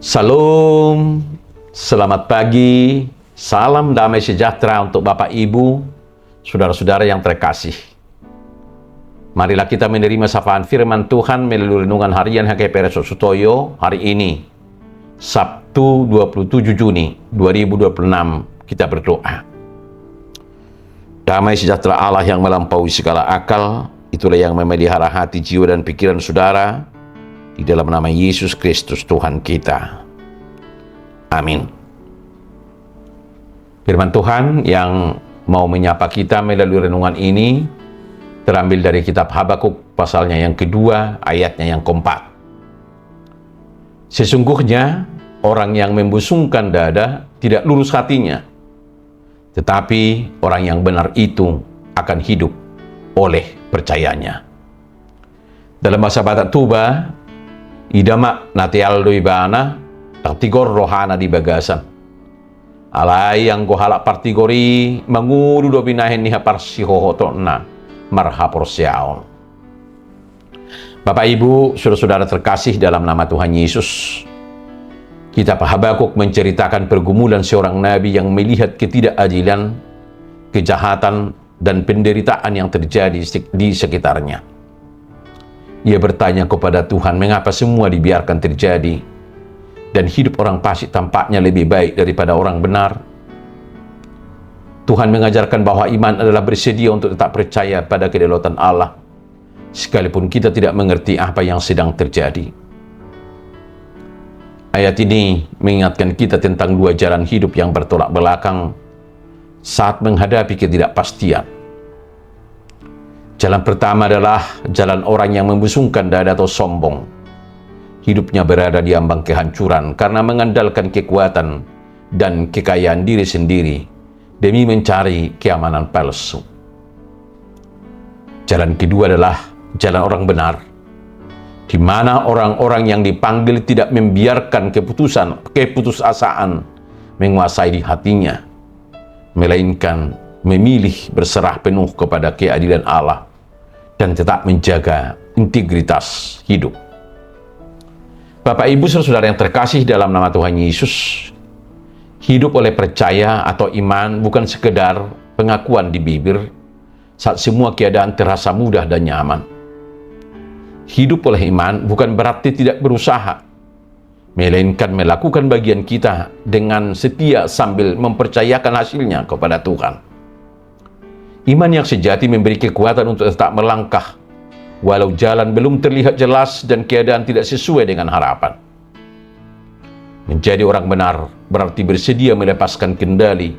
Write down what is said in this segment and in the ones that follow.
Salam, selamat pagi, salam damai sejahtera untuk Bapak Ibu, saudara-saudara yang terkasih. Marilah kita menerima sapaan firman Tuhan melalui renungan harian HKP Sutoyo hari ini, Sabtu 27 Juni 2026, kita berdoa. Damai sejahtera Allah yang melampaui segala akal, itulah yang memelihara hati, jiwa, dan pikiran saudara, di dalam nama Yesus Kristus Tuhan kita. Amin. Firman Tuhan yang mau menyapa kita melalui renungan ini terambil dari kitab Habakuk pasalnya yang kedua, ayatnya yang keempat. Sesungguhnya orang yang membusungkan dada tidak lurus hatinya, tetapi orang yang benar itu akan hidup oleh percayanya. Dalam bahasa Batak Tuba, idama natialdo ibana taktigor rohana di bagasan alai yang gohalak partigori mangudu do binahin niha parsihohotona marhapor siaon. Bapak Ibu, saudara-saudara terkasih dalam nama Tuhan Yesus, kitab Habakuk menceritakan pergumulan seorang nabi yang melihat ketidakadilan, kejahatan, dan penderitaan yang terjadi di sekitarnya. Ia bertanya kepada Tuhan, mengapa semua dibiarkan terjadi dan hidup orang fasik tampaknya lebih baik daripada orang benar? Tuhan mengajarkan bahwa iman adalah bersedia untuk tetap percaya pada kedaulatan Allah, sekalipun kita tidak mengerti apa yang sedang terjadi. Ayat ini mengingatkan kita tentang dua jalan hidup yang bertolak belakang saat menghadapi ketidakpastian. Jalan pertama adalah jalan orang yang membusungkan dada atau sombong. Hidupnya berada di ambang kehancuran karena mengandalkan kekuatan dan kekayaan diri sendiri demi mencari keamanan palsu. Jalan kedua adalah jalan orang benar, di mana orang-orang yang dipanggil tidak membiarkan keputusasaan menguasai di hatinya, melainkan memilih berserah penuh kepada keadilan Allah dan tetap menjaga integritas hidup. Bapak Ibu saudara yang terkasih dalam nama Tuhan Yesus, hidup oleh percaya atau iman bukan sekedar pengakuan di bibir saat semua keadaan terasa mudah dan nyaman. Hidup oleh iman bukan berarti tidak berusaha, melainkan melakukan bagian kita dengan setia sambil mempercayakan hasilnya kepada Tuhan. Iman yang sejati memberi kekuatan untuk tetap melangkah, walau jalan belum terlihat jelas dan keadaan tidak sesuai dengan harapan. Menjadi orang benar berarti bersedia melepaskan kendali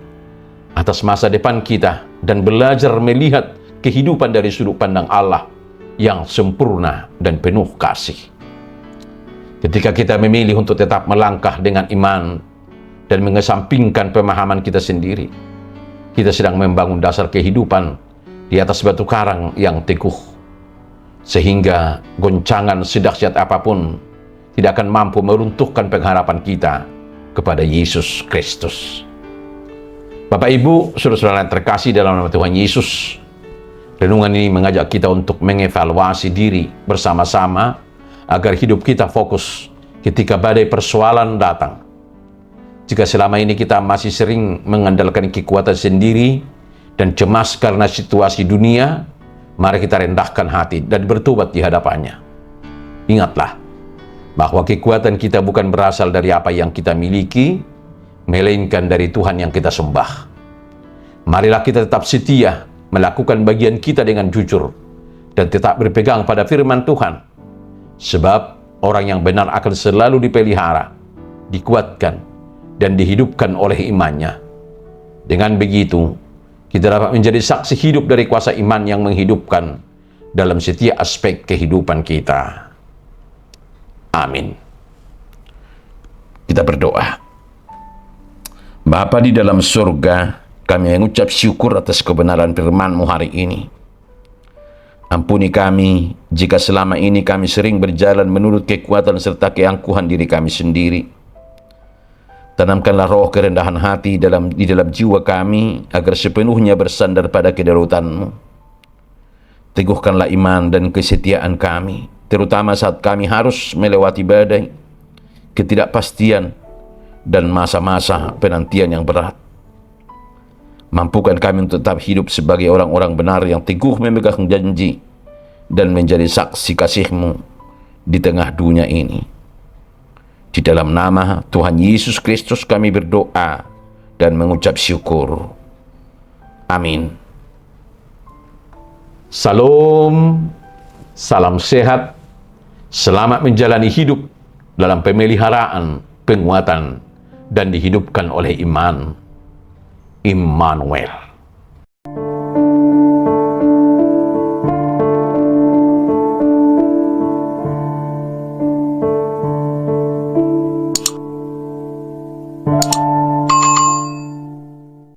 atas masa depan kita dan belajar melihat kehidupan dari sudut pandang Allah yang sempurna dan penuh kasih. Ketika kita memilih untuk tetap melangkah dengan iman dan mengesampingkan pemahaman kita sendiri, kita sedang membangun dasar kehidupan di atas batu karang yang teguh, sehingga goncangan sedahsyat apapun tidak akan mampu meruntuhkan pengharapan kita kepada Yesus Kristus. Bapak Ibu, saudara-saudara yang terkasih dalam nama Tuhan Yesus, renungan ini mengajak kita untuk mengevaluasi diri bersama-sama agar hidup kita fokus ketika badai persoalan datang. Jika selama ini kita masih sering mengandalkan kekuatan sendiri dan cemas karena situasi dunia, mari kita rendahkan hati dan bertobat di hadapannya. Ingatlah bahwa kekuatan kita bukan berasal dari apa yang kita miliki, melainkan dari Tuhan yang kita sembah. Marilah kita tetap setia melakukan bagian kita dengan jujur dan tetap berpegang pada firman Tuhan, sebab orang yang benar akan selalu dipelihara, dikuatkan, dan dihidupkan oleh imannya. Dengan begitu, kita dapat menjadi saksi hidup dari kuasa iman yang menghidupkan dalam setiap aspek kehidupan kita. Amin. Kita berdoa. Bapa di dalam surga, kami mengucap syukur atas kebenaran firman-Mu hari ini. Ampuni kami jika selama ini kami sering berjalan menurut kekuatan serta keangkuhan diri kami sendiri. Tanamkanlah roh kerendahan hati di dalam jiwa kami agar sepenuhnya bersandar pada kedaulatan-Mu. Teguhkanlah iman dan kesetiaan kami, terutama saat kami harus melewati badai, ketidakpastian, dan masa-masa penantian yang berat. Mampukan kami untuk tetap hidup sebagai orang-orang benar yang teguh memegang janji dan menjadi saksi kasih-Mu di tengah dunia ini. Di dalam nama Tuhan Yesus Kristus kami berdoa dan mengucap syukur. Amin. Salam, salam sehat, selamat menjalani hidup dalam pemeliharaan, penguatan, dan dihidupkan oleh iman. Immanuel.